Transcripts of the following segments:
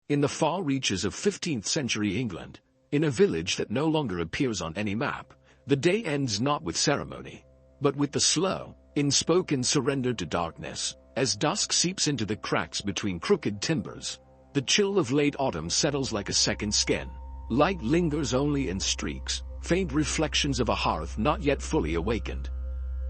in the far reaches of 15th century England, in a village that no longer appears on any map, the day ends not with ceremony, but with the slow, unspoken surrender to darkness. As dusk seeps into the cracks between crooked timbers, the chill of late autumn settles like a second skin. Light lingers only in streaks, faint reflections of a hearth not yet fully awakened.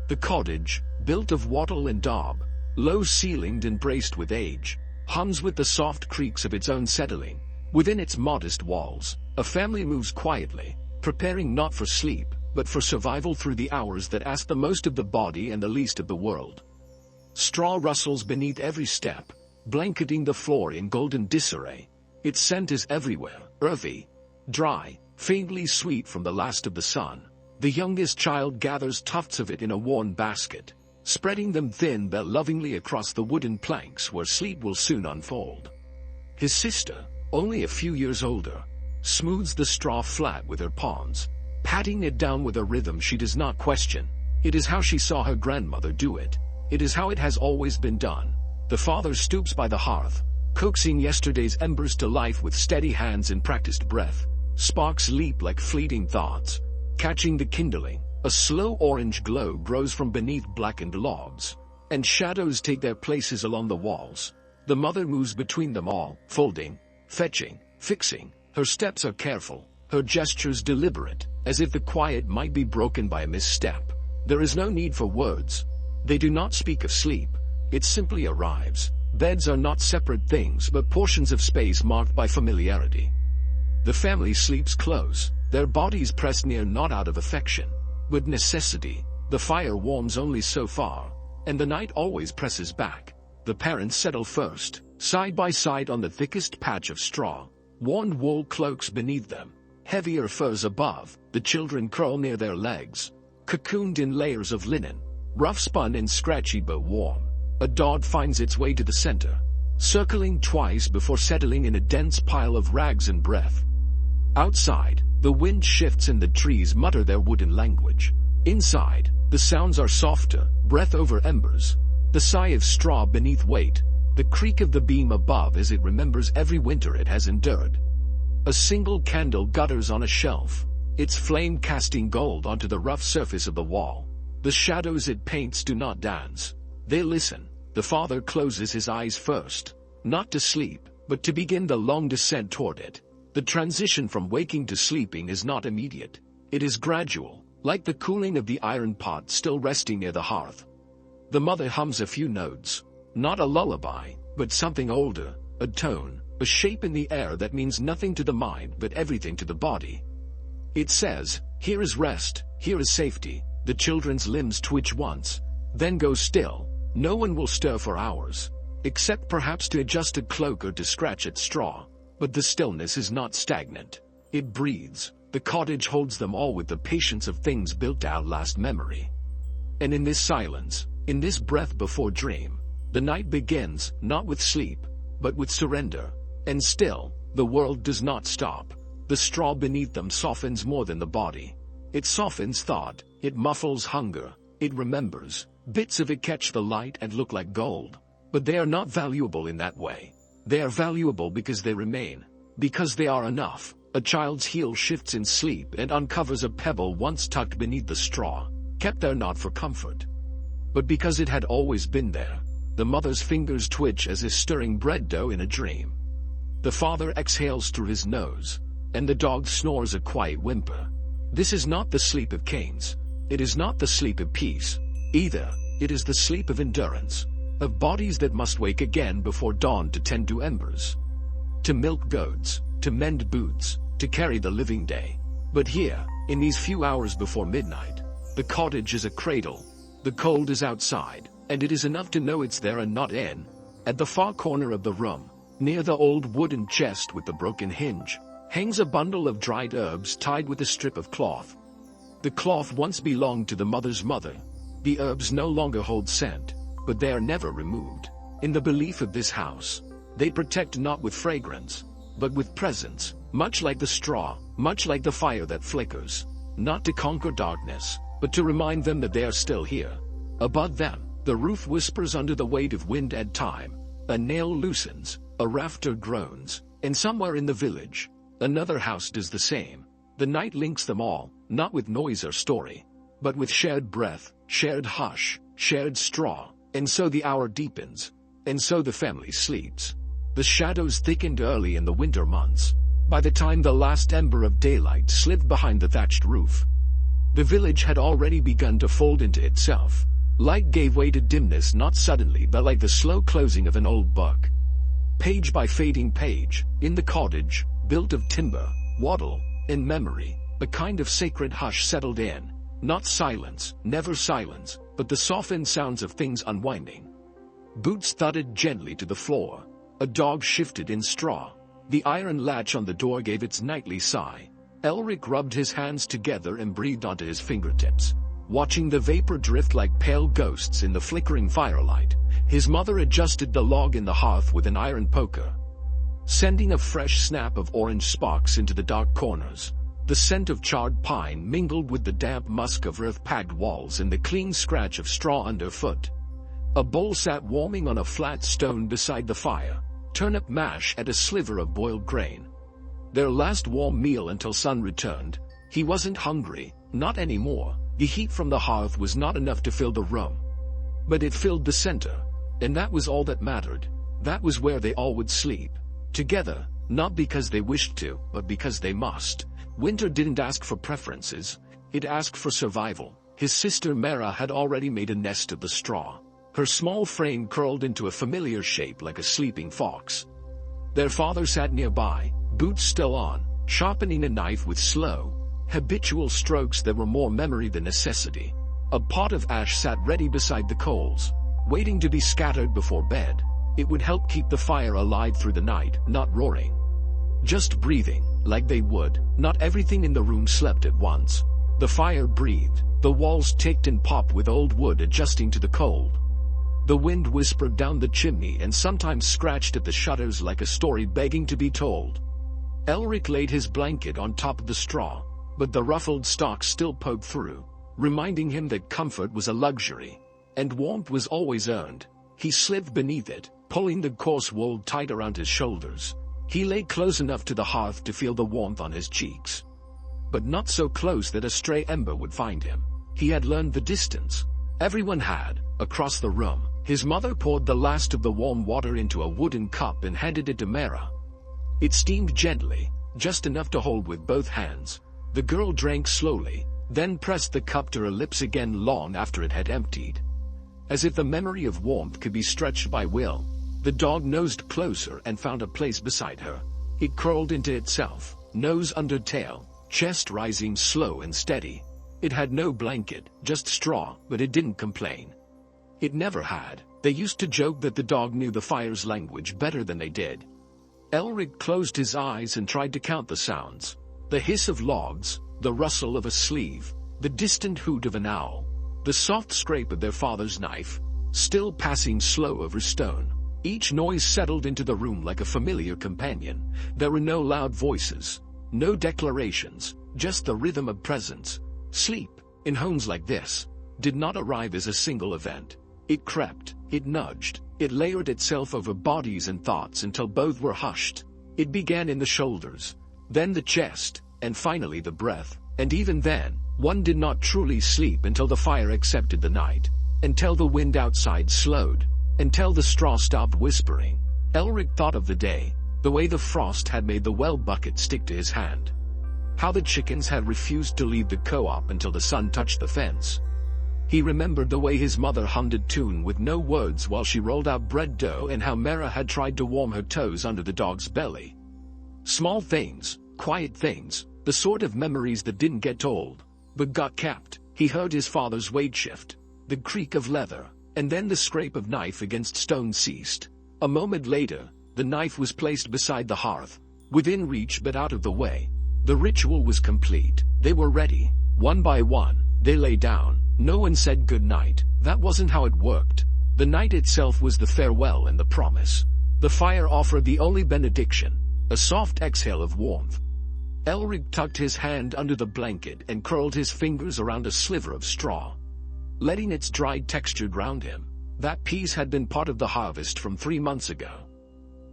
The cottage, built of wattle and daub, low-ceilinged and braced with age, hums with the soft creaks of its own settling. Within its modest walls, a family moves quietly, preparing not for sleep, but for survival through the hours that ask the most of the body and the least of the world. Straw rustles beneath every step, blanketing the floor in golden disarray. Its scent is everywhere, earthy, dry, faintly sweet from the last of the sun. The youngest child gathers tufts of it in a worn basket, spreading them thin but lovingly across the wooden planks where sleep will soon unfold. His sister, only a few years older, smooths the straw flat with her palms, patting it down with a rhythm she does not question. It is how she saw her grandmother do it. It is how it has always been done. The father stoops by the hearth, coaxing yesterday's embers to life with steady hands and practiced breath. Sparks leap like fleeting thoughts, catching the kindling. A slow orange glow grows from beneath blackened logs, and shadows take their places along the walls. The mother moves between them all, folding, fetching, fixing. Her steps are careful, her gestures deliberate, as if the quiet might be broken by a misstep. There is no need for words. They do not speak of sleep. It simply arrives. Beds are not separate things but portions of space marked by familiarity. The family sleeps close, their bodies pressed near not out of affection, but necessity. The fire warms only so far, and the night always presses back. The parents settle first, side by side on the thickest patch of straw, worn wool cloaks beneath them, heavier furs above. The children curl near their legs, cocooned in layers of linen, rough spun and scratchy but warm. A dot finds its way to the center, circling twice before settling in a dense pile of rags and breath. Outside, the wind shifts and the trees mutter their wooden language. Inside, the sounds are softer, breath over embers, the sigh of straw beneath weight, the creak of the beam above as it remembers every winter it has endured. A single candle gutters on a shelf, its flame casting gold onto the rough surface of the wall. The shadows it paints do not dance. They listen. The father closes his eyes first, not to sleep, but to begin the long descent toward it. The transition from waking to sleeping is not immediate. It is gradual, like the cooling of the iron pot still resting near the hearth. The mother hums a few notes, not a lullaby, but something older, a tone, a shape in the air that means nothing to the mind but everything to the body. It says, "Here is rest, here is safety." The children's limbs twitch once, then go still. No one will stir for hours, except perhaps to adjust a cloak or to scratch at straw. But the stillness is not stagnant. It breathes. The cottage holds them all with the patience of things built to outlast memory. And in this silence, in this breath before dream, the night begins, not with sleep, but with surrender. And still, the world does not stop. The straw beneath them softens more than the body. It softens thought, it muffles hunger, it remembers. Bits of it catch the light and look like gold. But they are not valuable in that way. They are valuable because they remain, because they are enough. A child's heel shifts in sleep and uncovers a pebble once tucked beneath the straw, kept there not for comfort, but because it had always been there. The mother's fingers twitch as if stirring bread dough in a dream. The father exhales through his nose, and the dog snores a quiet whimper. This is not the sleep of Cain's. It is not the sleep of peace, either. It is the sleep of endurance, of bodies that must wake again before dawn to tend to embers, to milk goats, to mend boots, to carry the living day. But here, in these few hours before midnight, the cottage is a cradle. The cold is outside, and it is enough to know it's there and not in. At the far corner of the room, near the old wooden chest with the broken hinge, hangs a bundle of dried herbs tied with a strip of cloth. The cloth once belonged to the mother's mother. The herbs no longer hold scent, but they are never removed. In the belief of this house, they protect not with fragrance, but with presence, much like the straw, much like the fire that flickers, not to conquer darkness, but to remind them that they are still here. Above them, the roof whispers under the weight of wind and time. A nail loosens, a rafter groans, And somewhere in the village, another house does the same. The night links them all, not with noise or story, but with shared breath, shared hush, shared straw. And so the hour deepens, and so the family sleeps. The shadows thickened early in the winter months. By the time the last ember of daylight slipped behind the thatched roof, the village had already begun to fold into itself. Light gave way to dimness, not suddenly but like the slow closing of an old book. Page by fading page, in the cottage, built of timber, wattle, and memory, a kind of sacred hush settled in. Not silence, never silence, but the softened sounds of things unwinding. Boots thudded gently to the floor. A dog shifted in straw. The iron latch on the door gave its nightly sigh. Elric rubbed his hands together and breathed onto his fingertips, watching the vapor drift like pale ghosts in the flickering firelight. His mother adjusted the log in the hearth with an iron poker, sending a fresh snap of orange sparks into the dark corners. The scent of charred pine mingled with the damp musk of earth-packed walls and the clean scratch of straw underfoot. A bowl sat warming on a flat stone beside the fire, turnip mash and a sliver of boiled grain. Their last warm meal until sun returned. He wasn't hungry, not anymore. The heat from the hearth was not enough to fill the room, but it filled the center, and that was all that mattered. That was where they all would sleep, together, not because they wished to, but because they must. Winter didn't ask for preferences, it asked for survival. His sister Mara had already made a nest of the straw. Her small frame curled into a familiar shape like a sleeping fox. Their father sat nearby, boots still on, sharpening a knife with slow, habitual strokes that were more memory than necessity. A pot of ash sat ready beside the coals, waiting to be scattered before bed. It would help keep the fire alive through the night, not roaring, just breathing, like they would. Not everything in the room slept at once. The fire breathed, the walls ticked and popped with old wood adjusting to the cold. The wind whispered down the chimney and sometimes scratched at the shutters like a story begging to be told. Elric laid his blanket on top of the straw, but the ruffled stalk still poked through, reminding him that comfort was a luxury, and warmth was always earned. He slipped beneath it, pulling the coarse wool tight around his shoulders. He lay close enough to the hearth to feel the warmth on his cheeks, but not so close that a stray ember would find him. He had learned the distance. Everyone had. Across the room, his mother poured the last of the warm water into a wooden cup and handed it to Mara. It steamed gently, just enough to hold with both hands. The girl drank slowly, then pressed the cup to her lips again long after it had emptied. As if the memory of warmth could be stretched by will, the dog nosed closer and found a place beside her. It curled into itself, nose under tail, chest rising slow and steady. It had no blanket, just straw, but it didn't complain. It never had. They used to joke that the dog knew the fire's language better than they did. Elric closed his eyes and tried to count the sounds. The hiss of logs, the rustle of a sleeve, the distant hoot of an owl, the soft scrape of their father's knife, still passing slow over stone. Each noise settled into the room like a familiar companion. There were no loud voices, no declarations, just the rhythm of presence. Sleep, in homes like this, did not arrive as a single event. It crept, it nudged, it layered itself over bodies and thoughts until both were hushed. It began in the shoulders, then the chest, and finally the breath. And even then, one did not truly sleep until the fire accepted the night, until the wind outside slowed, until the straw stopped whispering. Elric thought of the day, the way the frost had made the well bucket stick to his hand, how the chickens had refused to leave the co-op until the sun touched the fence. He remembered the way his mother hummed a tune with no words while she rolled out bread dough, and how Mara had tried to warm her toes under the dog's belly. Small things, quiet things, the sort of memories that didn't get told, but got kept. He heard his father's weight shift, the creak of leather, and then the scrape of knife against stone ceased. A moment later, the knife was placed beside the hearth, within reach but out of the way. The ritual was complete. They were ready. One by one, they lay down. No one said good night. That wasn't how it worked. The night itself was the farewell and the promise. The fire offered the only benediction, a soft exhale of warmth. Elric tucked his hand under the blanket and curled his fingers around a sliver of straw, letting its dried texture ground him. That piece had been part of the harvest from 3 months ago.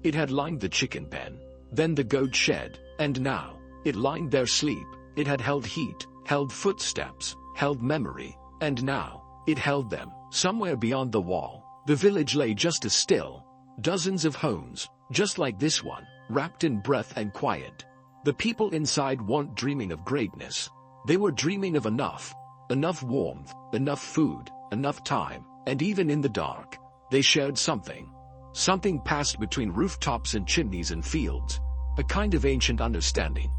It had lined the chicken pen. Then the goat shed, and now, it lined their sleep. It had held heat, held footsteps, held memory, and now, it held them. Somewhere beyond the wall, the village lay just as still. Dozens of homes, just like this one, wrapped in breath and quiet. The people inside weren't dreaming of greatness. They were dreaming of enough warmth, enough food, enough time, and even in the dark, they shared something. Something passed between rooftops and chimneys and fields, a kind of ancient understanding.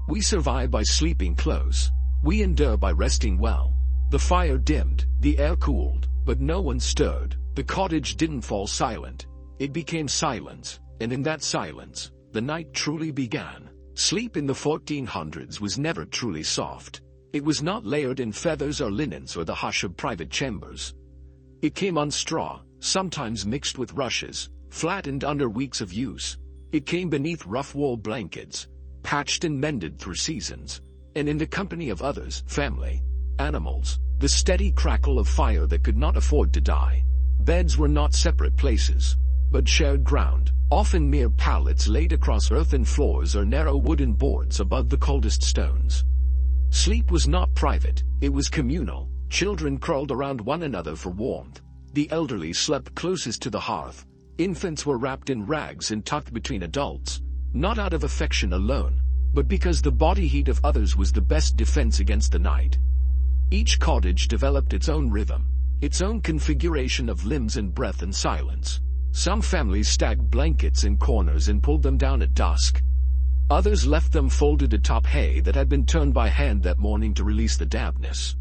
We survive by sleeping close. We endure by resting well. The fire dimmed, the air cooled, but no one stirred. The cottage didn't fall silent. It became silence, and in that silence, the night truly began. Sleep in the 1400s was never truly soft. It was not layered in feathers or linens or the hush of private chambers. It came on straw, sometimes mixed with rushes, flattened under weeks of use. It came beneath rough wool blankets, patched and mended through seasons, and in the company of others, family, animals, the steady crackle of fire that could not afford to die. Beds were not separate places, but shared ground, often mere pallets laid across earthen floors or narrow wooden boards above the coldest stones. Sleep was not private, it was communal. Children curled around one another for warmth. The elderly slept closest to the hearth. Infants were wrapped in rags and tucked between adults, not out of affection alone, but because the body heat of others was the best defense against the night. Each cottage developed its own rhythm, its own configuration of limbs and breath and silence. Some families stacked blankets in corners and pulled them down at dusk. Others left them folded atop hay that had been turned by hand that morning to release the dampness.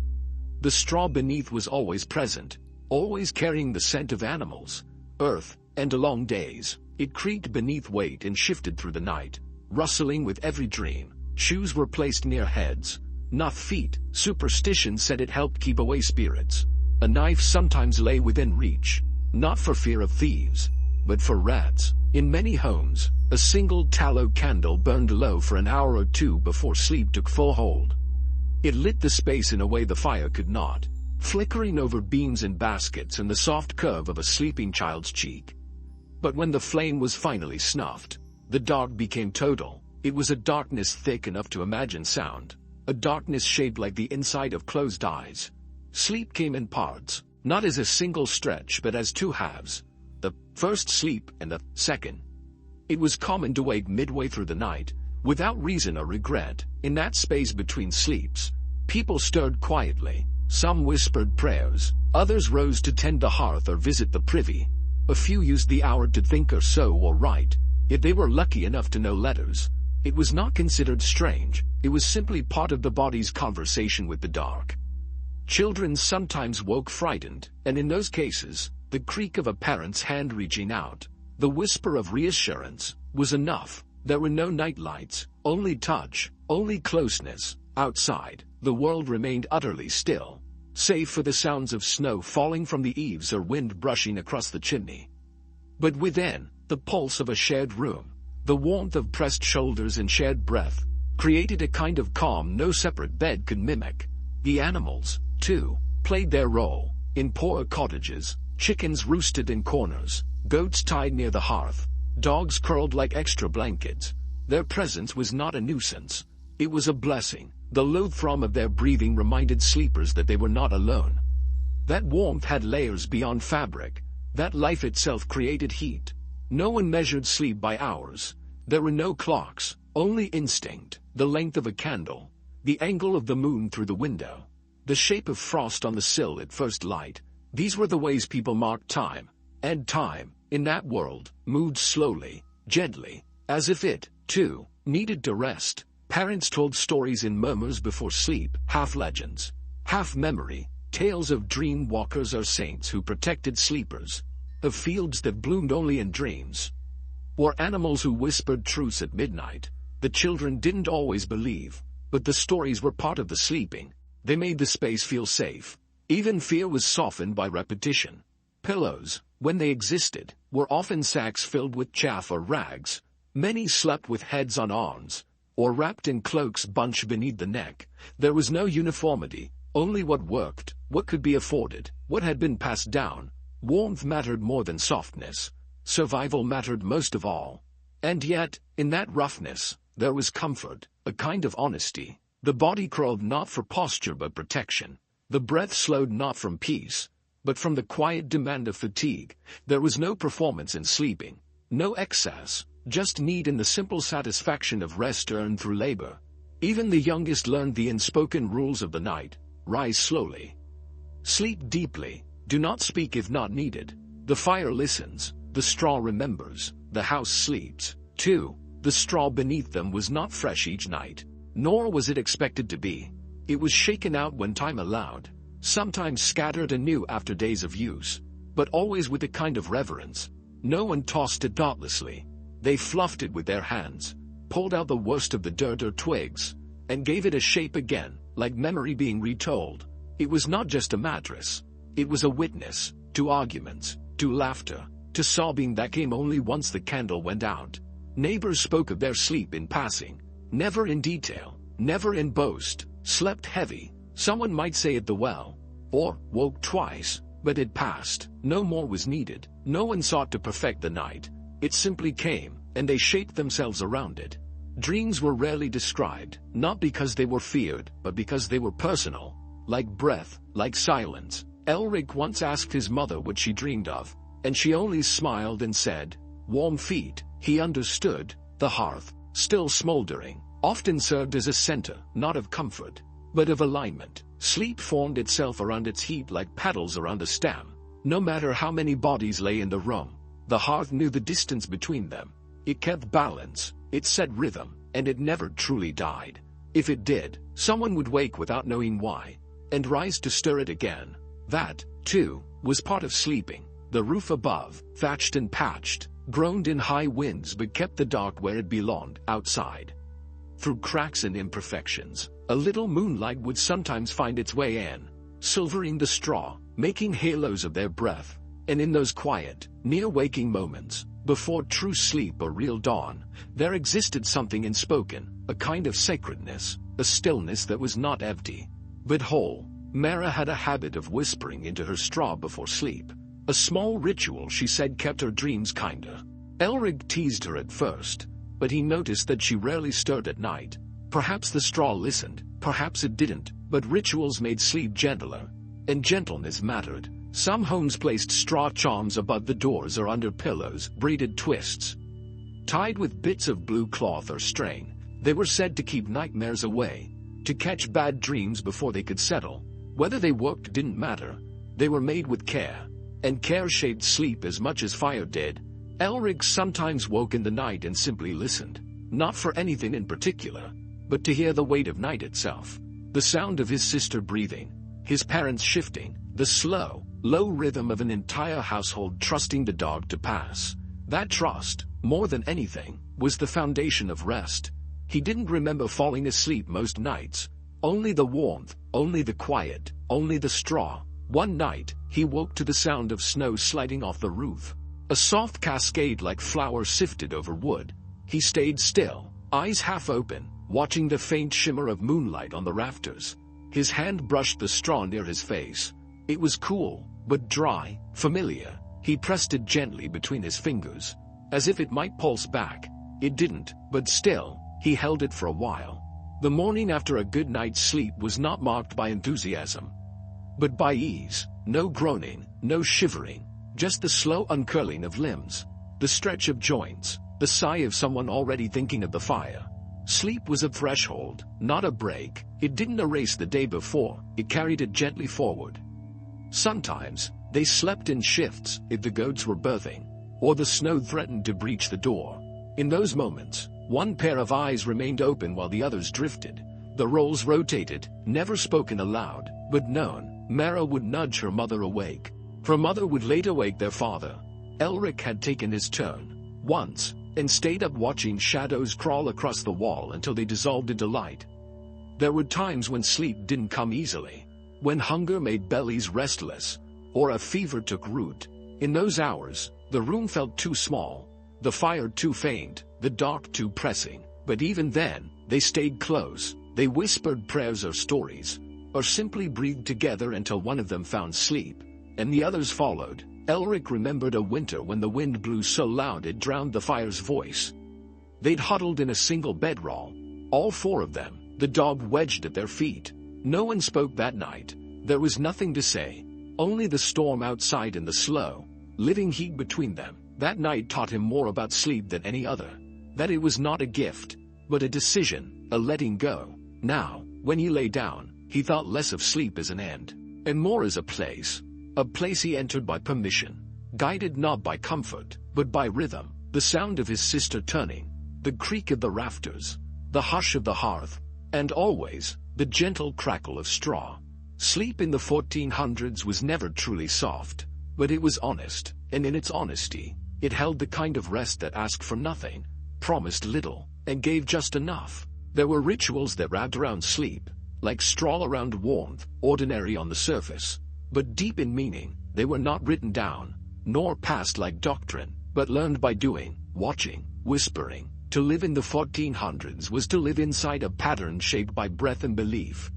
The straw beneath was always present, always carrying the scent of animals, earth, and long days. It creaked beneath weight and shifted through the night, rustling with every dream. Shoes were placed near heads, not feet. Superstition said it helped keep away spirits. A knife sometimes lay within reach, not for fear of thieves, but for rats. In many homes, a single tallow candle burned low for an hour or two before sleep took full hold. It lit the space in a way the fire could not, flickering over beams and baskets and the soft curve of a sleeping child's cheek. But when the flame was finally snuffed, the dark became total. It was a darkness thick enough to imagine sound, a darkness shaped like the inside of closed eyes. Sleep came in parts, not as a single stretch but as two halves, the first sleep and the second. It was common to wake midway through the night, without reason or regret. In that space between sleeps, people stirred quietly. Some whispered prayers, others rose to tend the hearth or visit the privy. A few used the hour to think or sew or write, if they were lucky enough to know letters. It was not considered strange, it was simply part of the body's conversation with the dark. Children sometimes woke frightened, and in those cases, the creak of a parent's hand reaching out, the whisper of reassurance, was enough. There were no night lights, only touch, only closeness. Outside, the world remained utterly still, save for the sounds of snow falling from the eaves or wind brushing across the chimney. But within, the pulse of a shared room, the warmth of pressed shoulders and shared breath, created a kind of calm no separate bed could mimic. The animals, too, played their role. In poor cottages, chickens roosted in corners, goats tied near the hearth, dogs curled like extra blankets. Their presence was not a nuisance. It was a blessing. The low thrum of their breathing reminded sleepers that they were not alone. That warmth had layers beyond fabric. That life itself created heat. No one measured sleep by hours. There were no clocks, only instinct, the length of a candle, the angle of the moon through the window, the shape of frost on the sill at first light. These were the ways people marked time. And time, in that world, moved slowly, gently, as if it, too, needed to rest. Parents told stories in murmurs before sleep, half legends, half memory, tales of dream walkers or saints who protected sleepers, of fields that bloomed only in dreams, or animals who whispered truths at midnight. The children didn't always believe, but the stories were part of the sleeping. They made the space feel safe. Even fear was softened by repetition. Pillows, when they existed, were often sacks filled with chaff or rags. Many slept with heads on arms, or wrapped in cloaks bunched beneath the neck. There was no uniformity, only what worked, what could be afforded, what had been passed down. Warmth mattered more than softness. Survival mattered most of all. And yet, in that roughness, there was comfort, a kind of honesty. The body crawled not for posture but protection. The breath slowed not from peace, but from the quiet demand of fatigue. There was no performance in sleeping, no excess, just need in the simple satisfaction of rest earned through labor. Even the youngest learned the unspoken rules of the night: rise slowly, sleep deeply, do not speak if not needed. The fire listens, the straw remembers, the house sleeps, too. The straw beneath them was not fresh each night, nor was it expected to be. It was shaken out when time allowed, sometimes scattered anew after days of use, but always with a kind of reverence. No one tossed it thoughtlessly. They fluffed it with their hands, pulled out the worst of the dirt or twigs, and gave it a shape again, like memory being retold. It was not just a mattress. It was a witness to arguments, to laughter, to sobbing that came only once the candle went out. Neighbors spoke of their sleep in passing, never in detail, never in boast. Slept heavy, someone might say at the well, or woke twice, but it passed. No more was needed. No one sought to perfect the night. It simply came, and they shaped themselves around it. Dreams were rarely described, not because they were feared, but because they were personal, like breath, like silence. Elric once asked his mother what she dreamed of, and she only smiled and said, warm feet. He understood. The hearth, still smoldering, often served as a center, not of comfort, but of alignment. Sleep formed itself around its heat like petals around a stem. No matter how many bodies lay in the room, the hearth knew the distance between them. It kept balance, it set rhythm, and it never truly died. If it did, someone would wake without knowing why, and rise to stir it again. That, too, was part of sleeping. The roof above, thatched and patched, groaned in high winds but kept the dark where it belonged, outside. Through cracks and imperfections, a little moonlight would sometimes find its way in, silvering the straw, making halos of their breath. And in those quiet, near-waking moments, before true sleep or real dawn, there existed something unspoken, a kind of sacredness, a stillness that was not empty, but whole. Mara had a habit of whispering into her straw before sleep. A small ritual, she said, kept her dreams kinder. Elric teased her at first, but he noticed that she rarely stirred at night. Perhaps the straw listened, perhaps it didn't, but rituals made sleep gentler, and gentleness mattered. Some homes placed straw charms above the doors or under pillows, braided twists, tied with bits of blue cloth or string. They were said to keep nightmares away, to catch bad dreams before they could settle. Whether they worked didn't matter. They were made with care, and care shaped sleep as much as fire did. Elric sometimes woke in the night and simply listened, not for anything in particular, but to hear the weight of night itself. The sound of his sister breathing, his parents shifting, the slow, low rhythm of an entire household trusting the dog to pass. That trust, more than anything, was the foundation of rest. He didn't remember falling asleep most nights. Only the warmth, only the quiet, only the straw. One night, he woke to the sound of snow sliding off the roof. A soft cascade like flour sifted over wood. He stayed still, eyes half open, watching the faint shimmer of moonlight on the rafters. His hand brushed the straw near his face. It was cool, but dry, familiar. He pressed it gently between his fingers, as if it might pulse back. It didn't, but still, he held it for a while. The morning after a good night's sleep was not marked by enthusiasm, but by ease. No groaning, no shivering, just the slow uncurling of limbs, the stretch of joints, the sigh of someone already thinking of the fire. Sleep was a threshold, not a break. It didn't erase the day before, it carried it gently forward. Sometimes, they slept in shifts if the goats were birthing, or the snow threatened to breach the door. In those moments, one pair of eyes remained open while the others drifted. The roles rotated, never spoken aloud, but known. Mara would nudge her mother awake. Her mother would later wake their father. Elric had taken his turn once, and stayed up watching shadows crawl across the wall until they dissolved into light. There were times when sleep didn't come easily, when hunger made bellies restless, or a fever took root. In those hours, the room felt too small, the fire too faint, the dark too pressing. But even then, they stayed close. They whispered prayers or stories, or simply breathed together until one of them found sleep, and the others followed. Elric remembered a winter when the wind blew so loud it drowned the fire's voice. They'd huddled in a single bedroll. All four of them, the dog wedged at their feet. No one spoke that night. There was nothing to say. Only the storm outside and the slow, living heat between them. That night taught him more about sleep than any other. That it was not a gift, but a decision, a letting go. Now, when he lay down, he thought less of sleep as an end, and more as a place he entered by permission, guided not by comfort, but by rhythm, the sound of his sister turning, the creak of the rafters, the hush of the hearth, and always, the gentle crackle of straw. Sleep in the 1400s was never truly soft, but it was honest, and in its honesty, it held the kind of rest that asked for nothing, promised little, and gave just enough. There were rituals that wrapped around sleep, like straw around warmth, ordinary on the surface, but deep in meaning. They were not written down, nor passed like doctrine, but learned by doing, watching, whispering. To live in the 1400s was to live inside a pattern shaped by breath and belief,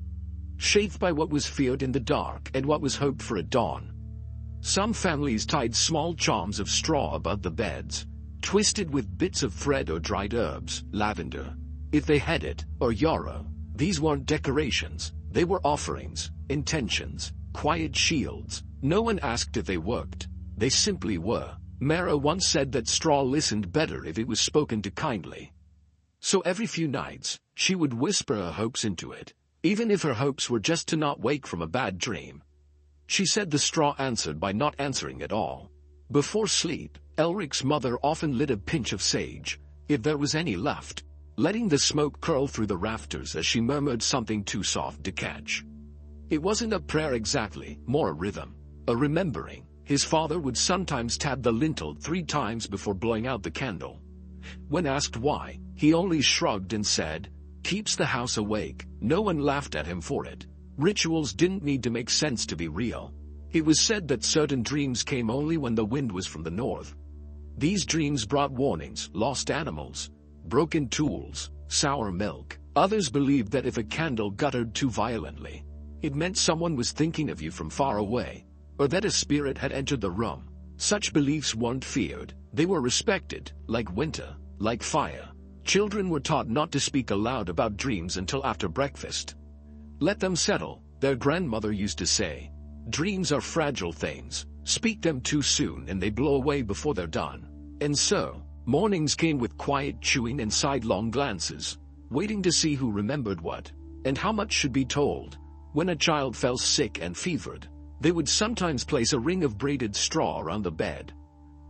shaped by what was feared in the dark and what was hoped for at dawn. Some families tied small charms of straw above the beds, twisted with bits of thread or dried herbs, lavender, if they had it, or yarrow. These weren't decorations, they were offerings, intentions, quiet shields. No one asked if they worked, they simply were. Mara once said that straw listened better if it was spoken to kindly. So every few nights, she would whisper her hopes into it, even if her hopes were just to not wake from a bad dream. She said the straw answered by not answering at all. Before sleep, Elric's mother often lit a pinch of sage, if there was any left, letting the smoke curl through the rafters as she murmured something too soft to catch. It wasn't a prayer exactly, more a rhythm, a remembering. His father would sometimes tap the lintel 3 times before blowing out the candle. When asked why, he only shrugged and said, "Keeps the house awake." No one laughed at him for it. Rituals didn't need to make sense to be real. It was said that certain dreams came only when the wind was from the north. These dreams brought warnings, lost animals, broken tools, sour milk. Others believed that if a candle guttered too violently, it meant someone was thinking of you from far away, or that a spirit had entered the room. Such beliefs weren't feared, they were respected, like winter, like fire. Children were taught not to speak aloud about dreams until after breakfast. Let them settle, their grandmother used to say. Dreams are fragile things, speak them too soon and they blow away before they're done. And so, mornings came with quiet chewing and sidelong glances, waiting to see who remembered what, and how much should be told. When a child fell sick and fevered, they would sometimes place a ring of braided straw around the bed.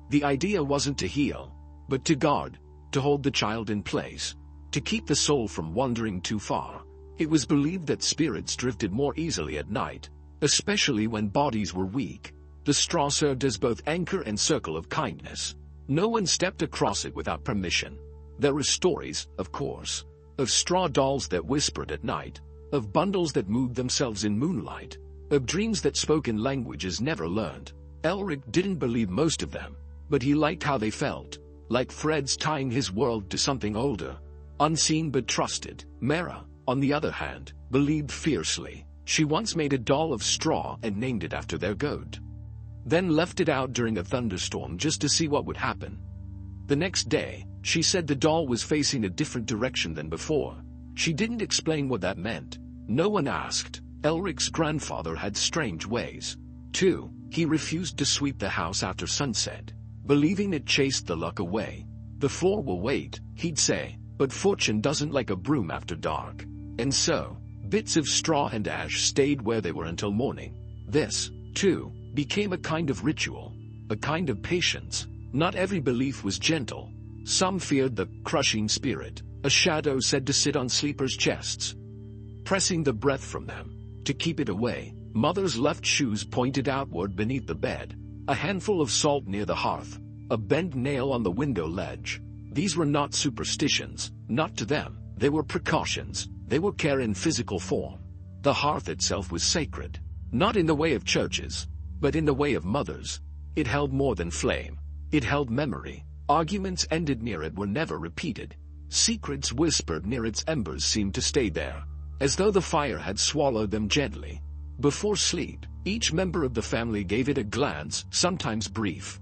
The idea wasn't to heal, but to guard, to hold the child in place, to keep the soul from wandering too far. It was believed that spirits drifted more easily at night, especially when bodies were weak. The straw served as both anchor and circle of kindness. No one stepped across it without permission. There were stories, of course, of straw dolls that whispered at night, of bundles that moved themselves in moonlight, of dreams that spoke in languages never learned. Elric didn't believe most of them, but he liked how they felt, like threads tying his world to something older, unseen but trusted. Mara, on the other hand, believed fiercely. She once made a doll of straw and named it after their goat, then left it out during a thunderstorm just to see what would happen. The next day, she said the doll was facing a different direction than before. She didn't explain what that meant. No one asked. Elric's grandfather had strange ways, too. He refused to sweep the house after sunset, believing it chased the luck away. The floor will wait, he'd say, but fortune doesn't like a broom after dark. And so, bits of straw and ash stayed where they were until morning. This, too, became a kind of ritual, a kind of patience. Not every belief was gentle. Some feared the crushing spirit, a shadow said to sit on sleepers' chests, pressing the breath from them, to keep it away. Mother's left shoes pointed outward beneath the bed, a handful of salt near the hearth, a bent nail on the window ledge. These were not superstitions, not to them. They were precautions, they were care in physical form. The hearth itself was sacred, not in the way of churches, but in the way of mothers. It held more than flame. It held memory. Arguments ended near it were never repeated. Secrets whispered near its embers seemed to stay there, as though the fire had swallowed them gently. Before sleep, each member of the family gave it a glance, sometimes brief,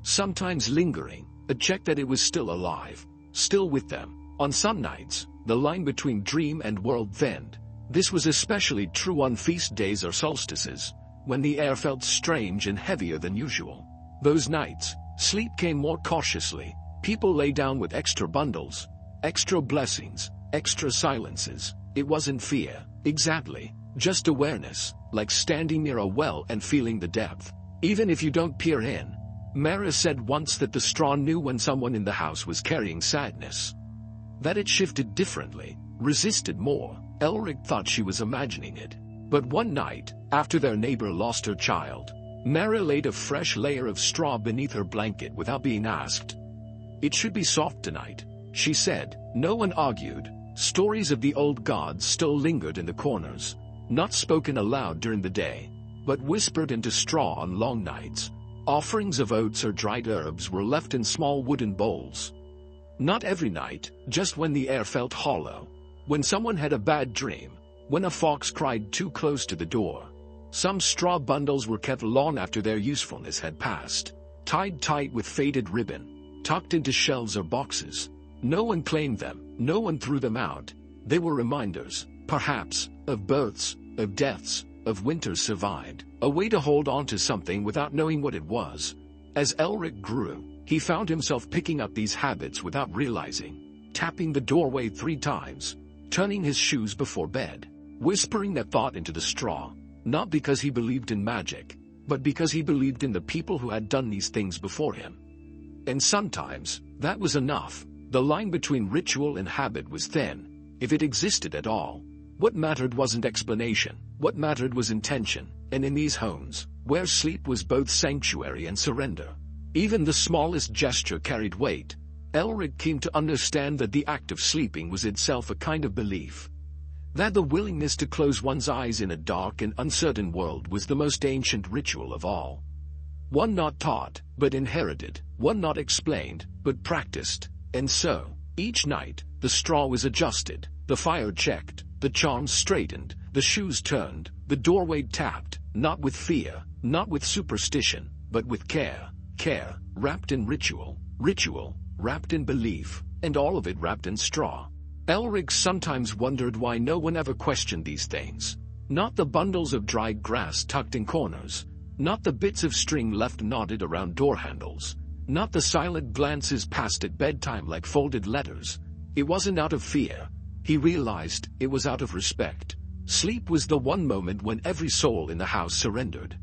sometimes lingering, a check that it was still alive. still with them. On some nights, the line between dream and world thinned. This was especially true on feast days or solstices, when the air felt strange and heavier than usual. Those nights, sleep came more cautiously. People lay down with extra bundles, extra blessings, extra silences. It wasn't fear, exactly, just awareness, like standing near a well and feeling the depth, even if you don't peer in. Mara said once that the straw knew when someone in the house was carrying sadness. That it shifted differently, resisted more. Elric thought she was imagining it. But one night, after their neighbor lost her child, Mara laid a fresh layer of straw beneath her blanket without being asked. "It should be soft tonight," she said. No one argued. Stories of the old gods still lingered in the corners, not spoken aloud during the day, but whispered into straw on long nights. Offerings of oats or dried herbs were left in small wooden bowls. Not every night, just when the air felt hollow, when someone had a bad dream, when a fox cried too close to the door. Some straw bundles were kept long after their usefulness had passed, tied tight with faded ribbon, tucked into shelves or boxes. No one claimed them, no one threw them out. They were reminders, perhaps, of births, of deaths, of winters survived, a way to hold on to something without knowing what it was. As Elric grew, he found himself picking up these habits without realizing, tapping the doorway 3 times, turning his shoes before bed, whispering that thought into the straw, not because he believed in magic, but because he believed in the people who had done these things before him. And sometimes, that was enough. The line between ritual and habit was thin, if it existed at all. What mattered wasn't explanation, what mattered was intention, and in these homes, where sleep was both sanctuary and surrender, even the smallest gesture carried weight. Elric came to understand that the act of sleeping was itself a kind of belief. That the willingness to close one's eyes in a dark and uncertain world was the most ancient ritual of all. One not taught, but inherited, one not explained, but practiced. And so, each night, the straw was adjusted, the fire checked, the charms straightened, the shoes turned, the doorway tapped, not with fear, not with superstition, but with care. Care, wrapped in ritual, ritual, wrapped in belief, and all of it wrapped in straw. Elric sometimes wondered why no one ever questioned these things. Not the bundles of dried grass tucked in corners, not the bits of string left knotted around door handles, not the silent glances passed at bedtime like folded letters. It wasn't out of fear. He realized it was out of respect. Sleep was the one moment when every soul in the house surrendered.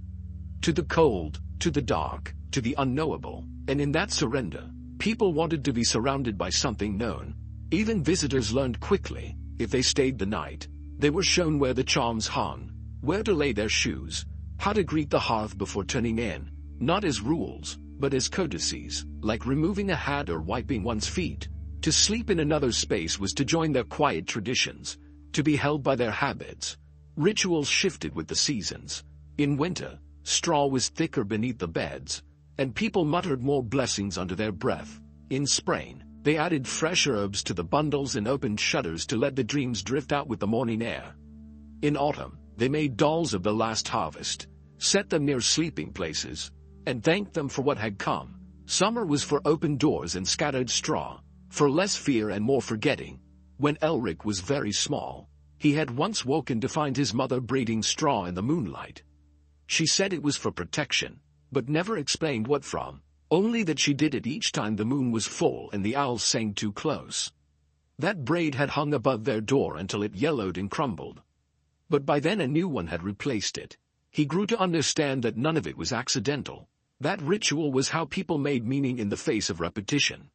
To the cold, to the dark, to the unknowable, and in that surrender, people wanted to be surrounded by something known. Even visitors learned quickly, if they stayed the night, they were shown where the charms hung, where to lay their shoes, how to greet the hearth before turning in, not as rules, but as courtesies, like removing a hat or wiping one's feet. To sleep in another space was to join their quiet traditions, to be held by their habits. Rituals shifted with the seasons. In winter, straw was thicker beneath the beds, and people muttered more blessings under their breath. In spring, they added fresh herbs to the bundles and opened shutters to let the dreams drift out with the morning air. In autumn, they made dolls of the last harvest, set them near sleeping places, and thanked them for what had come. Summer was for open doors and scattered straw, for less fear and more forgetting. When Elric was very small, he had once woken to find his mother braiding straw in the moonlight. She said it was for protection, but never explained what from, only that she did it each time the moon was full and the owls sang too close. That braid had hung above their door until it yellowed and crumbled. But by then a new one had replaced it. He grew to understand that none of it was accidental. That ritual was how people made meaning in the face of repetition.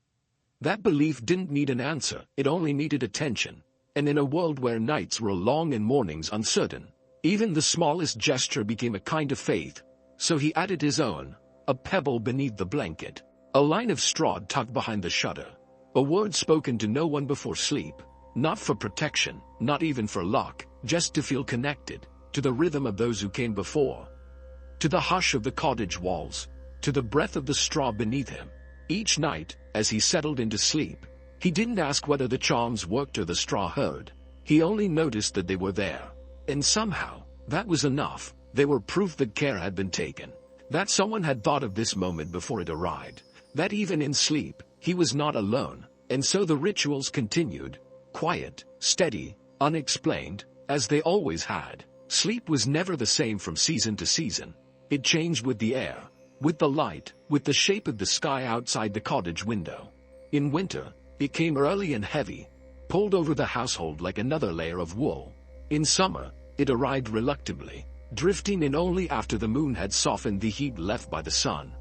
That belief didn't need an answer, it only needed attention. And in a world where nights were long and mornings uncertain, even the smallest gesture became a kind of faith. So he added his own, a pebble beneath the blanket, a line of straw tucked behind the shutter, a word spoken to no one before sleep, not for protection, not even for luck, just to feel connected, to the rhythm of those who came before, to the hush of the cottage walls, to the breath of the straw beneath him. Each night, as he settled into sleep, he didn't ask whether the charms worked or the straw heard. He only noticed that they were there. And somehow, that was enough. They were proof that care had been taken, that someone had thought of this moment before it arrived, that even in sleep, he was not alone. And so the rituals continued, quiet, steady, unexplained, as they always had. Sleep was never the same from season to season. It changed with the air, with the light, with the shape of the sky outside the cottage window. In winter, it came early and heavy, pulled over the household like another layer of wool. In summer, it arrived reluctantly, drifting in only after the moon had softened the heat left by the sun.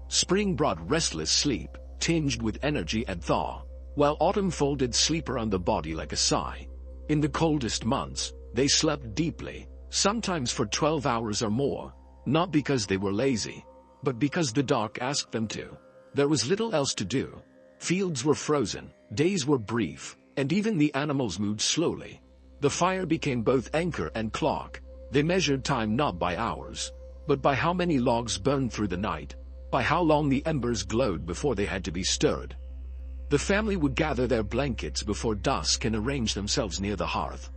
Spring brought restless sleep, tinged with energy and thaw, while autumn folded sleep around the body like a sigh. In the coldest months, they slept deeply, sometimes for 12 hours or more, not because they were lazy, but because the dark asked them to. There was little else to do. Fields were frozen, days were brief, and even the animals moved slowly. The fire became both anchor and clock. They measured time not by hours, but by how many logs burned through the night, by how long the embers glowed before they had to be stirred. The family would gather their blankets before dusk and arrange themselves near the hearth.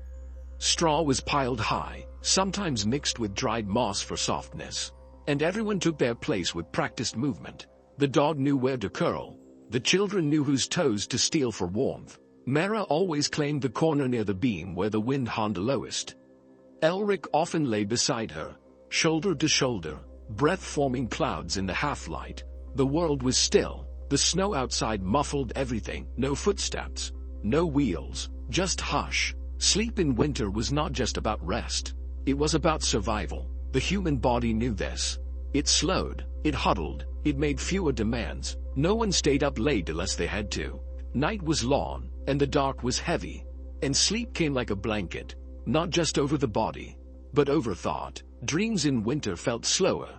Straw was piled high, sometimes mixed with dried moss for softness, and everyone took their place with practiced movement. The dog knew where to curl. The children knew whose toes to steal for warmth. Mara always claimed the corner near the beam where the wind hound lowest. Elric often lay beside her, shoulder to shoulder, breath forming clouds in the half-light. The world was still. The snow outside muffled everything. No footsteps, no wheels, just hush. Sleep in winter was not just about rest. It was about survival. The human body knew this. It slowed, it huddled, it made fewer demands. No one stayed up late unless they had to. Night was long, and the dark was heavy, and sleep came like a blanket, not just over the body, but over thought. Dreams in winter felt slower,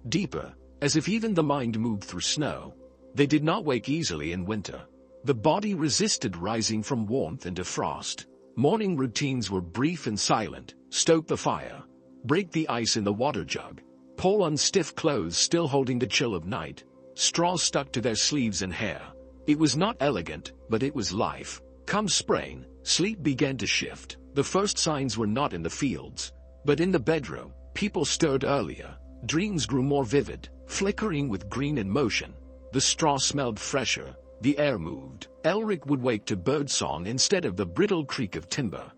deeper, as if even the mind moved through snow. They did not wake easily in winter. The body resisted rising from warmth into frost. Morning routines were brief and silent. Stoke the fire, break the ice in the water jug, pull on stiff clothes still holding the chill of night. Straw stuck to their sleeves and hair. It was not elegant, but it was life. Come spring, sleep began to shift. The first signs were not in the fields, but in the bedroom. People stirred earlier. Dreams grew more vivid, flickering with green and motion. The straw smelled fresher. The air moved. Elric would wake to birdsong instead of the brittle creak of timber.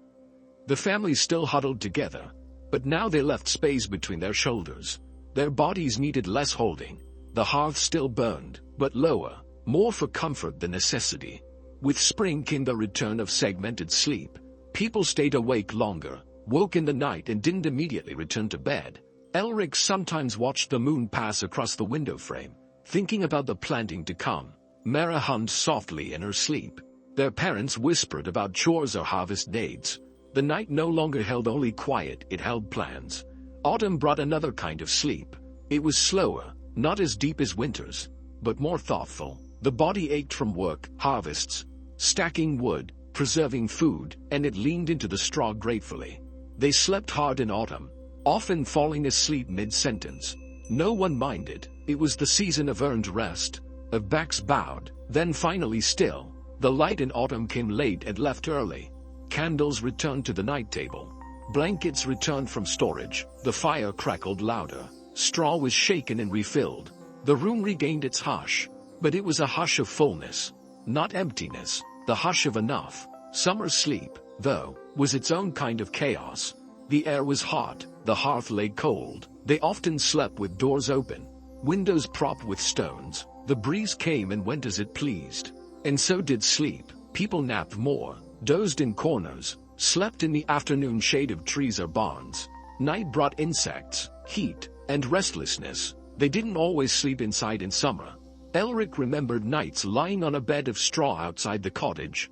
The family still huddled together, but now they left space between their shoulders. Their bodies needed less holding. The hearth still burned, but lower, more for comfort than necessity. With spring came the return of segmented sleep. People stayed awake longer, woke in the night and didn't immediately return to bed. Elric sometimes watched the moon pass across the window frame, thinking about the planting to come. Mara hummed softly in her sleep. Their parents whispered about chores or harvest dates. The night no longer held only quiet, it held plans. Autumn brought another kind of sleep. It was slower, not as deep as winter's, but more thoughtful. The body ached from work, harvests, stacking wood, preserving food, and it leaned into the straw gratefully. They slept hard in autumn, often falling asleep mid-sentence. No one minded. It was the season of earned rest, of backs bowed, then finally still. The light in autumn came late and left early. Candles returned to the night table. Blankets returned from storage. The fire crackled louder. Straw was shaken and refilled. The room regained its hush, but it was a hush of fullness, not emptiness, the hush of enough. Summer sleep, though, was its own kind of chaos. The air was hot, the hearth lay cold. They often slept with doors open, windows propped with stones. The breeze came and went as it pleased. And so did sleep. People napped more, dozed in corners, slept in the afternoon shade of trees or barns. Night brought insects, heat, and restlessness. They didn't always sleep inside in summer. Elric remembered nights lying on a bed of straw outside the cottage,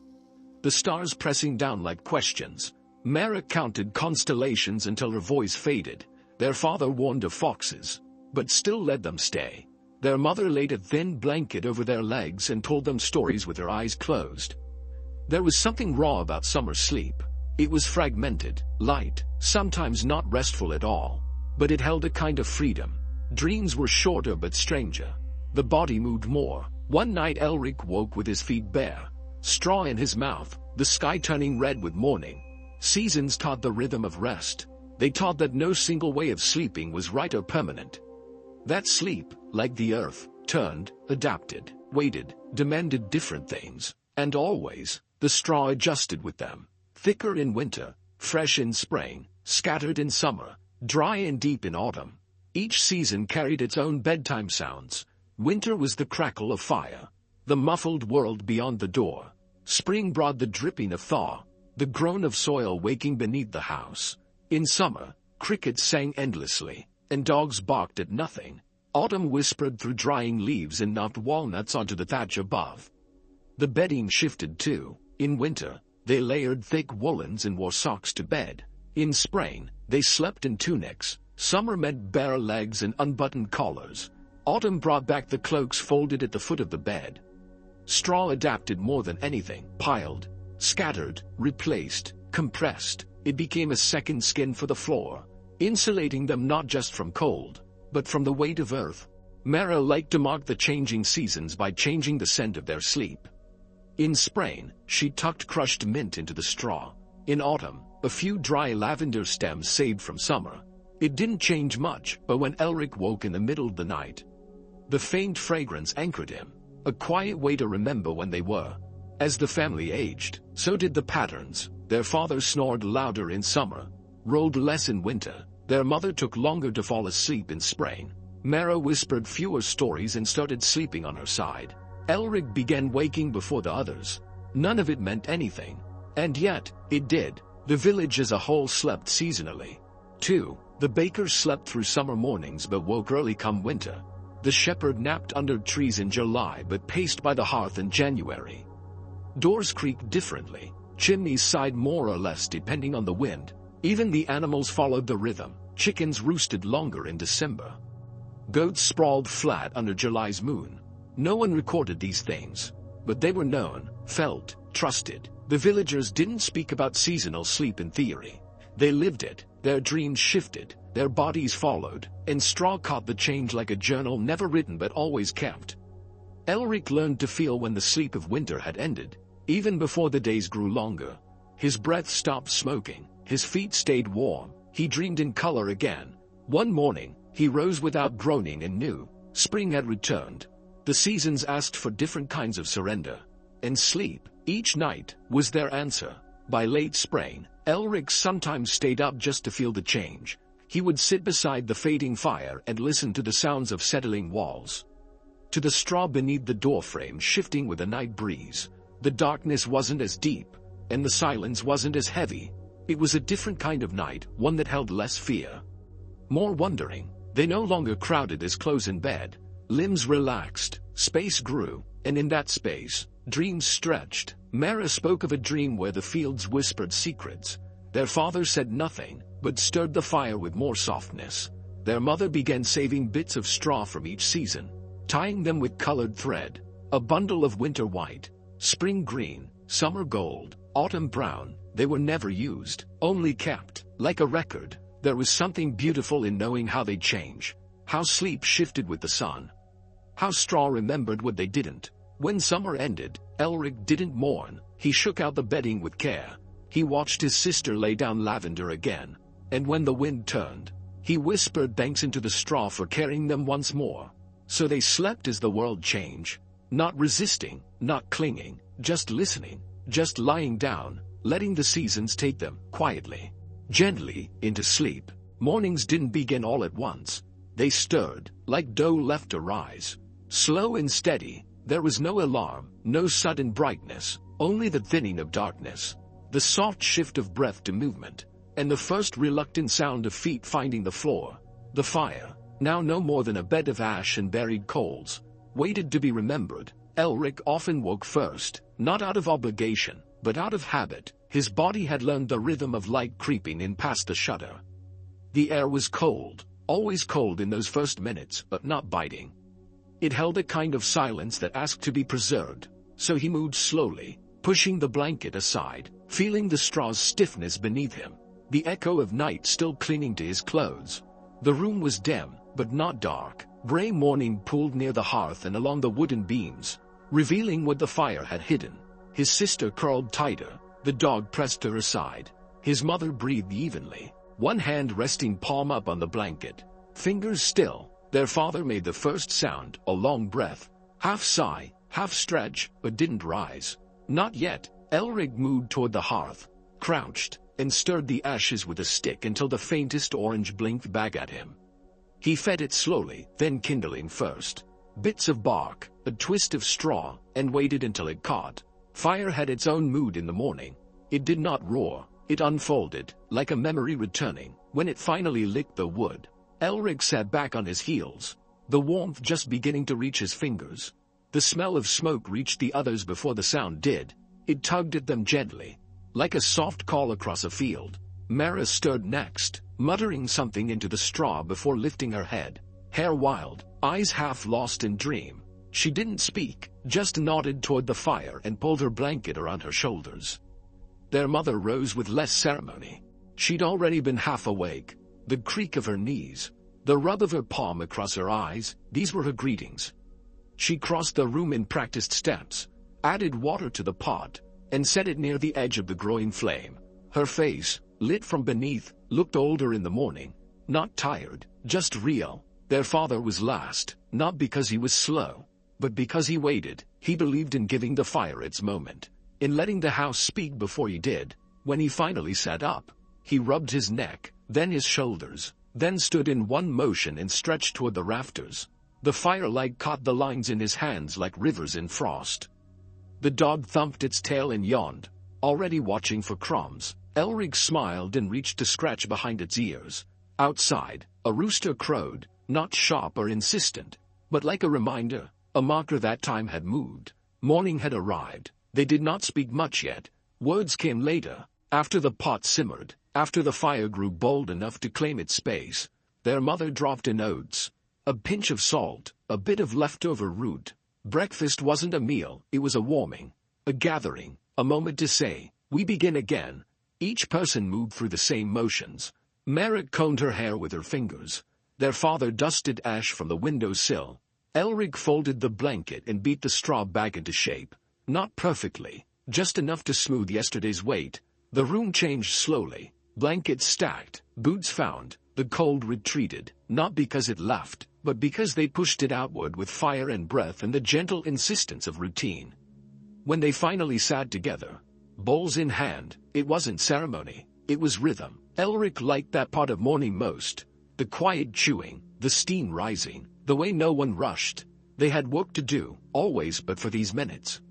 the stars pressing down like questions. Mara counted constellations until her voice faded. Their father warned of foxes, but still let them stay. Their mother laid a thin blanket over their legs and told them stories with her eyes closed. There was something raw about summer sleep. It was fragmented, light, sometimes not restful at all, but it held a kind of freedom. Dreams were shorter but stranger. The body moved more. One night Elric woke with his feet bare, straw in his mouth, the sky turning red with morning. Seasons taught the rhythm of rest. They taught that no single way of sleeping was right or permanent. That sleep, like the earth, turned, adapted, waited, demanded different things. And always, the straw adjusted with them. Thicker in winter, fresh in spring, scattered in summer, dry and deep in autumn. Each season carried its own bedtime sounds. Winter was the crackle of fire, the muffled world beyond the door. Spring brought the dripping of thaw, the groan of soil waking beneath the house. In summer, crickets sang endlessly, and dogs barked at nothing. Autumn whispered through drying leaves and knocked walnuts onto the thatch above. The bedding shifted too. In winter, they layered thick woolens and wore socks to bed. In spring, they slept in tunics. Summer meant bare legs and unbuttoned collars. Autumn brought back the cloaks folded at the foot of the bed. Straw adapted more than anything. Piled, scattered, replaced, compressed, it became a second skin for the floor, insulating them not just from cold, but from the weight of earth. Mara liked to mark the changing seasons by changing the scent of their sleep. In spring, she tucked crushed mint into the straw. In autumn, a few dry lavender stems saved from summer. It didn't change much, but when Elric woke in the middle of the night, the faint fragrance anchored him, a quiet way to remember when they were. As the family aged, so did the patterns. Their father snored louder in summer, rolled less in winter. Their mother took longer to fall asleep in spring. Mara whispered fewer stories and started sleeping on her side. Elric began waking before the others. None of it meant anything. And yet, it did. The village as a whole slept seasonally. 2. The bakers slept through summer mornings but woke early come winter. The shepherd napped under trees in July but paced by the hearth in January. Doors creaked differently. Chimneys sighed more or less depending on the wind. Even the animals followed the rhythm. Chickens roosted longer in December. Goats sprawled flat under July's moon. No one recorded these things, but they were known, felt, trusted. The villagers didn't speak about seasonal sleep in theory. They lived it. Their dreams shifted, their bodies followed, and straw caught the change like a journal never written but always kept. Elric learned to feel when the sleep of winter had ended, even before the days grew longer. His breath stopped smoking, his feet stayed warm, he dreamed in color again. One morning, he rose without groaning and knew spring had returned. The seasons asked for different kinds of surrender. And sleep, each night, was their answer. By late spring, Elric sometimes stayed up just to feel the change. He would sit beside the fading fire and listen to the sounds of settling walls, to the straw beneath the doorframe shifting with a night breeze. The darkness wasn't as deep, and the silence wasn't as heavy. It was a different kind of night, one that held less fear, more wondering. They no longer crowded as close in bed. Limbs relaxed, space grew, and in that space, dreams stretched. Mara spoke of a dream where the fields whispered secrets. Their father said nothing, but stirred the fire with more softness. Their mother began saving bits of straw from each season, tying them with colored thread. A bundle of winter white, spring green, summer gold, autumn brown. They were never used, only kept. Like a record, there was something beautiful in knowing how they change, how sleep shifted with the sun, how straw remembered what they didn't. When summer ended, Elric didn't mourn. He shook out the bedding with care. He watched his sister lay down lavender again. And when the wind turned, he whispered thanks into the straw for carrying them once more. So they slept as the world changed. Not resisting, not clinging, just listening, just lying down, letting the seasons take them, quietly, gently, into sleep. Mornings didn't begin all at once. They stirred, like dough left to rise. Slow and steady. There was no alarm, no sudden brightness, only the thinning of darkness, the soft shift of breath to movement, and the first reluctant sound of feet finding the floor. The fire, now no more than a bed of ash and buried coals, waited to be remembered. Elric often woke first, not out of obligation, but out of habit. His body had learned the rhythm of light creeping in past the shutter. The air was cold, always cold in those first minutes, but not biting. It held a kind of silence that asked to be preserved, so he moved slowly, pushing the blanket aside, feeling the straw's stiffness beneath him, the echo of night still clinging to his clothes. The room was dim, but not dark. Gray morning pooled near the hearth and along the wooden beams, revealing what the fire had hidden. His sister curled tighter, the dog pressed to her side. His mother breathed evenly, one hand resting palm up on the blanket, fingers still. Their father made the first sound, a long breath, half sigh, half stretch, but didn't rise. Not yet. Elrig moved toward the hearth, crouched, and stirred the ashes with a stick until the faintest orange blinked back at him. He fed it slowly, then kindling first. Bits of bark, a twist of straw, and waited until it caught. Fire had its own mood in the morning. It did not roar, it unfolded, like a memory returning. When it finally licked the wood, Elrig sat back on his heels, the warmth just beginning to reach his fingers. The smell of smoke reached the others before the sound did. It tugged at them gently, like a soft call across a field. Mara stirred next, muttering something into the straw before lifting her head, hair wild, eyes half lost in dream. She didn't speak, just nodded toward the fire and pulled her blanket around her shoulders. Their mother rose with less ceremony. She'd already been half awake. The creak of her knees, the rub of her palm across her eyes, these were her greetings. She crossed the room in practiced steps, added water to the pot, and set it near the edge of the growing flame. Her face, lit from beneath, looked older in the morning. Not tired, just real. Their father was last, not because he was slow, but because he waited. He believed in giving the fire its moment, in letting the house speak before he did. When he finally sat up, he rubbed his neck, then his shoulders, then stood in one motion and stretched toward the rafters. The firelight caught the lines in his hands like rivers in frost. The dog thumped its tail and yawned, already watching for crumbs. Elrig smiled and reached to scratch behind its ears. Outside, a rooster crowed, not sharp or insistent, but like a reminder, a marker that time had moved. Morning had arrived. They did not speak much yet. Words came later, after the pot simmered, after the fire grew bold enough to claim its space. Their mother dropped in oats, a pinch of salt, a bit of leftover root. Breakfast wasn't a meal, it was a warming, a gathering, a moment to say, "We begin again." Each person moved through the same motions. Merritt combed her hair with her fingers. Their father dusted ash from the windowsill. Elrig folded the blanket and beat the straw back into shape. Not perfectly, just enough to smooth yesterday's weight. The room changed slowly. Blankets stacked, boots found. The cold retreated, not because it left, but because they pushed it outward with fire and breath and the gentle insistence of routine. When they finally sat together, bowls in hand, it wasn't ceremony, it was rhythm. Elric liked that part of morning most. The quiet chewing, the steam rising, the way no one rushed. They had work to do, always, but for these minutes.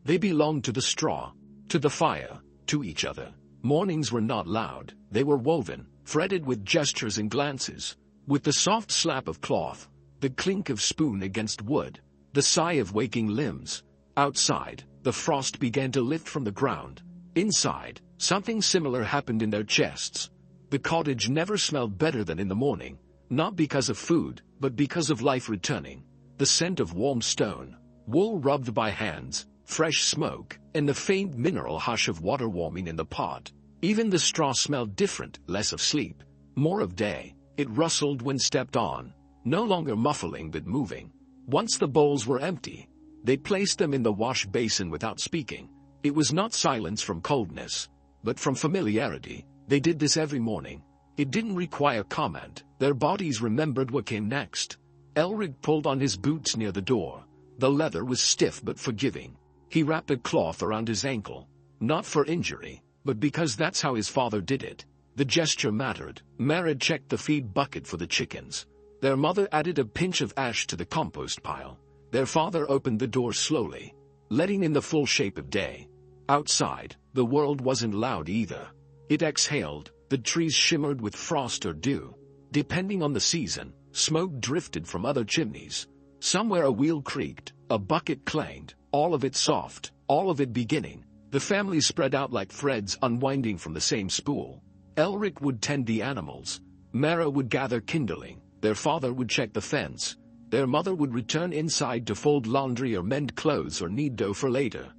They belonged to the straw, to the fire, to each other. Mornings were not loud, they were woven, fretted with gestures and glances, with the soft slap of cloth, the clink of spoon against wood, the sigh of waking limbs. Outside, the frost began to lift from the ground. Inside, something similar happened in their chests. The cottage never smelled better than in the morning, not because of food, but because of life returning. The scent of warm stone, wool rubbed by hands, fresh smoke, and the faint mineral hush of water warming in the pot. Even the straw smelled different, less of sleep, more of day. It rustled when stepped on, no longer muffling but moving. Once the bowls were empty, they placed them in the wash basin without speaking. It was not silence from coldness, but from familiarity. They did this every morning. It didn't require comment. Their bodies remembered what came next. Elrig pulled on his boots near the door. The leather was stiff but forgiving. He wrapped a cloth around his ankle, not for injury, but because that's how his father did it. The gesture mattered. Mara checked the feed bucket for the chickens. Their mother added a pinch of ash to the compost pile. Their father opened the door slowly, letting in the full shape of day. Outside, the world wasn't loud either. It exhaled. The trees shimmered with frost or dew. Depending on the season, smoke drifted from other chimneys. Somewhere a wheel creaked, a bucket clanged, all of it soft, all of it beginning. The family spread out like threads unwinding from the same spool. Elric would tend the animals. Mara would gather kindling. Their father would check the fence. Their mother would return inside to fold laundry or mend clothes or knead dough for later.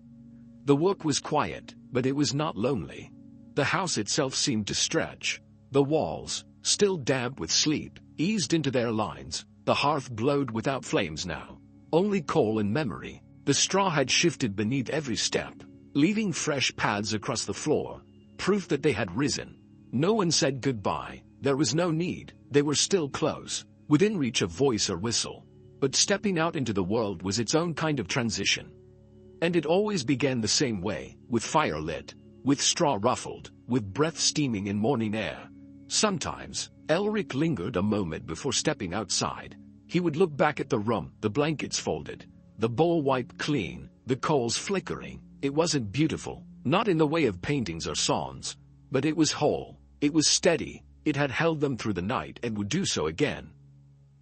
The work was quiet, but it was not lonely. The house itself seemed to stretch. The walls, still damp with sleep, eased into their lines. The hearth glowed without flames now, only coal and memory. The straw had shifted beneath every step, leaving fresh paths across the floor, proof that they had risen. No one said goodbye. There was no need. They were still close, within reach of voice or whistle. But stepping out into the world was its own kind of transition. And it always began the same way, with fire lit, with straw ruffled, with breath steaming in morning air. Sometimes, Elric lingered a moment before stepping outside. He would look back at the room, the blankets folded, the bowl wiped clean, the coals flickering. It wasn't beautiful, not in the way of paintings or songs, but it was whole, it was steady, it had held them through the night and would do so again.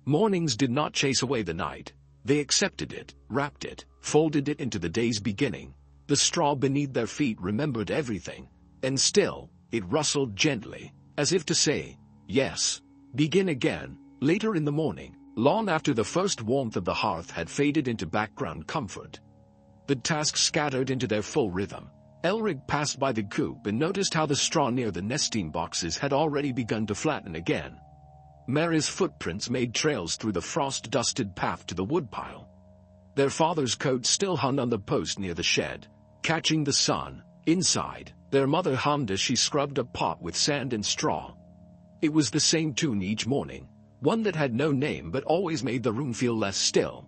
Mornings did not chase away the night. They accepted it, wrapped it, folded it into the day's beginning. The straw beneath their feet remembered everything, and still, it rustled gently, as if to say, yes, begin again. Later in the morning, long after the first warmth of the hearth had faded into background comfort, the tasks scattered into their full rhythm. Elric passed by the coop and noticed how the straw near the nesting boxes had already begun to flatten again. Mary's footprints made trails through the frost-dusted path to the woodpile. Their father's coat still hung on the post near the shed, catching the sun. Inside, their mother hummed as she scrubbed a pot with sand and straw. It was the same tune each morning, one that had no name but always made the room feel less still.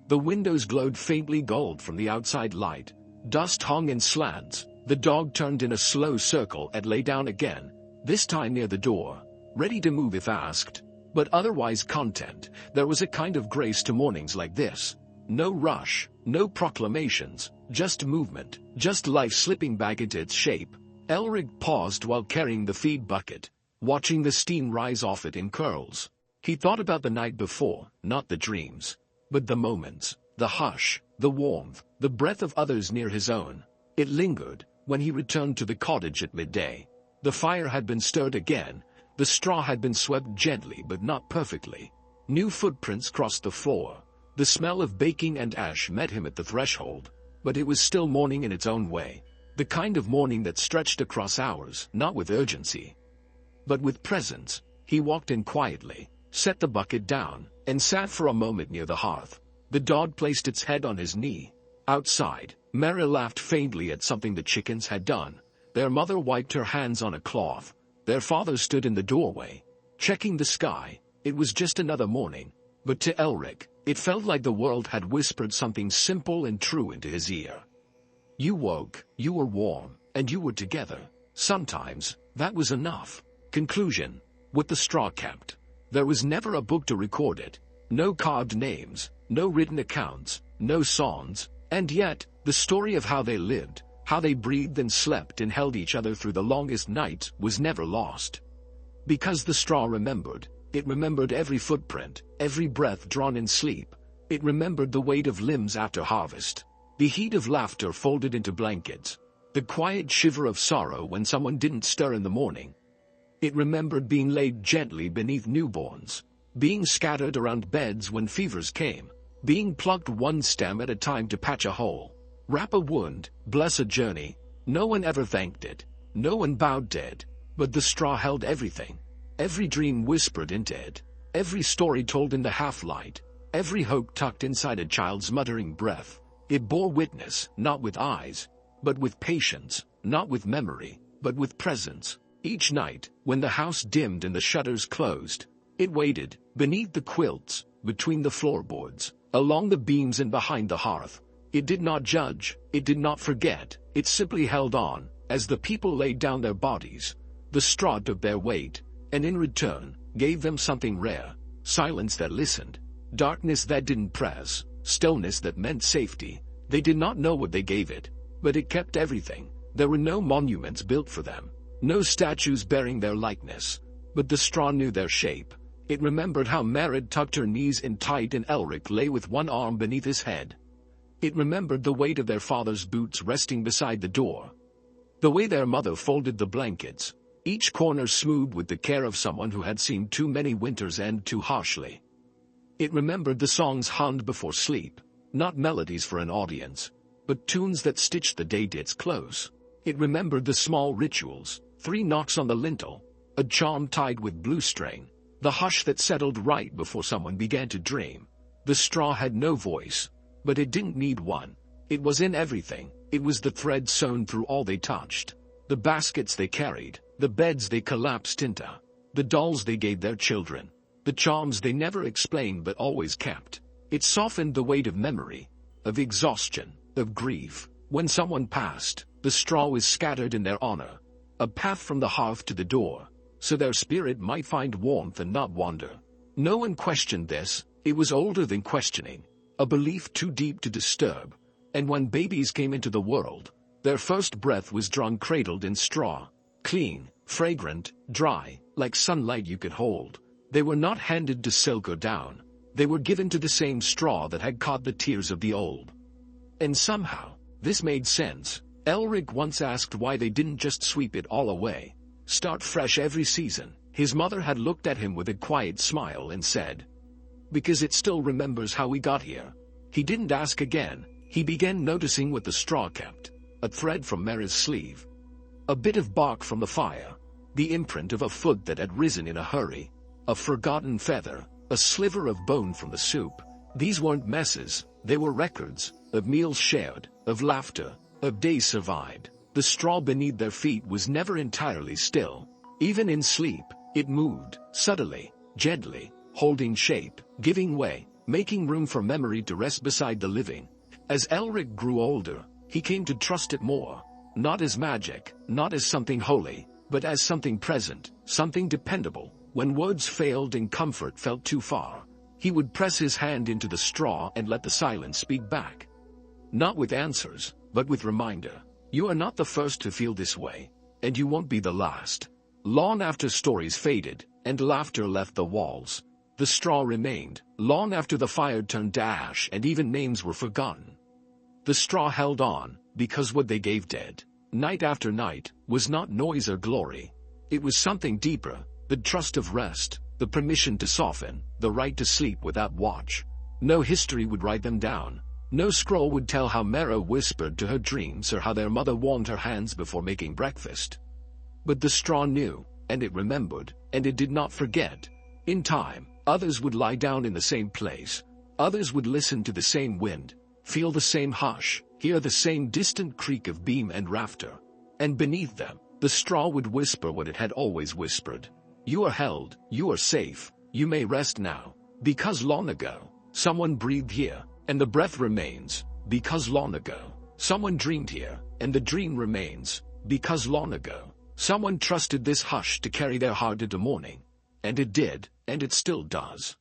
The windows glowed faintly gold from the outside light. Dust hung in slants. The dog turned in a slow circle and lay down again, this time near the door, ready to move if asked, but otherwise content. There was a kind of grace to mornings like this. No rush, no proclamations, just movement, just life slipping back into its shape. Elric paused while carrying the feed bucket, watching the steam rise off it in curls. He thought about the night before, not the dreams, but the moments, the hush, the warmth, the breath of others near his own. It lingered when he returned to the cottage at midday. The fire had been stirred again. The straw had been swept gently but not perfectly. New footprints crossed the floor. The smell of baking and ash met him at the threshold, but it was still morning in its own way. The kind of morning that stretched across hours, not with urgency, but with presence. He walked in quietly, set the bucket down, and sat for a moment near the hearth. The dog placed its head on his knee. Outside, Mary laughed faintly at something the chickens had done. Their mother wiped her hands on a cloth. Their father stood in the doorway, checking the sky. It was just another morning, but to Elric, it felt like the world had whispered something simple and true into his ear. You woke, you were warm, and you were together. Sometimes, that was enough. Conclusion. What the straw kept. There was never a book to record it. No carved names, no written accounts, no songs, and yet, the story of how they lived, how they breathed and slept and held each other through the longest nights was never lost. Because the straw remembered. It remembered every footprint, every breath drawn in sleep. It remembered the weight of limbs after harvest, the heat of laughter folded into blankets, the quiet shiver of sorrow when someone didn't stir in the morning. It remembered being laid gently beneath newborns, being scattered around beds when fevers came, being plucked one stem at a time to patch a hole, wrap a wound, bless a journey. No one ever thanked it, no one bowed to it, but the straw held everything. Every dream whispered into it, every story told in the half-light, every hope tucked inside a child's muttering breath. It bore witness, not with eyes, but with patience, not with memory, but with presence. Each night, when the house dimmed and the shutters closed, it waited, beneath the quilts, between the floorboards, along the beams and behind the hearth. It did not judge, it did not forget, it simply held on. As the people laid down their bodies, the straw took their weight, and in return, gave them something rare: silence that listened, darkness that didn't press, stillness that meant safety. They did not know what they gave it, but it kept everything. There were no monuments built for them, no statues bearing their likeness, but the straw knew their shape. It remembered how Marid tucked her knees in tight and Elric lay with one arm beneath his head. It remembered the weight of their father's boots resting beside the door, the way their mother folded the blankets, each corner smoothed with the care of someone who had seen too many winters end too harshly. It remembered the songs hummed before sleep, not melodies for an audience, but tunes that stitched the day to its close. It remembered the small rituals: 3 knocks on the lintel, a charm tied with blue string, the hush that settled right before someone began to dream. The straw had no voice, but it didn't need one. It was in everything. It was the thread sewn through all they touched, the baskets they carried, the beds they collapsed into, the dolls they gave their children, the charms they never explained but always kept. It softened the weight of memory, of exhaustion, of grief. When someone passed, the straw was scattered in their honor, a path from the hearth to the door, so their spirit might find warmth and not wander. No one questioned this, it was older than questioning, a belief too deep to disturb, and when babies came into the world, their first breath was drawn cradled in straw, clean, fragrant, dry, like sunlight you could hold. They were not handed to silk or down, they were given to the same straw that had caught the tears of the old. And somehow, this made sense. Elric once asked why they didn't just sweep it all away, start fresh every season. His mother had looked at him with a quiet smile and said, "Because it still remembers how we got here." He didn't ask again. He began noticing what the straw kept: a thread from Mara's sleeve, a bit of bark from the fire, the imprint of a foot that had risen in a hurry, a forgotten feather, a sliver of bone from the soup. These weren't messes, they were records of meals shared, of laughter, of days survived. The straw beneath their feet was never entirely still. Even in sleep, it moved, subtly, gently, holding shape, giving way, making room for memory to rest beside the living. As Elric grew older, he came to trust it more, not as magic, not as something holy, but as something present, something dependable. When words failed and comfort felt too far, he would press his hand into the straw and let the silence speak back. Not with answers, but with reminder. You are not the first to feel this way, and you won't be the last. Long after stories faded, and laughter left the walls, the straw remained. Long after the fire turned to ash and even names were forgotten, the straw held on, because what they gave dead, night after night, was not noise or glory. It was something deeper, the trust of rest, the permission to soften, the right to sleep without watch. No history would write them down. No scroll would tell how Mara whispered to her dreams or how their mother warmed her hands before making breakfast. But the straw knew, and it remembered, and it did not forget. In time, others would lie down in the same place. Others would listen to the same wind, feel the same hush, hear the same distant creak of beam and rafter. And beneath them, the straw would whisper what it had always whispered. You are held, you are safe, you may rest now. Because long ago, someone breathed here, and the breath remains. Because long ago, someone dreamed here, and the dream remains. Because long ago, someone trusted this hush to carry their heart into morning. And it did, and it still does.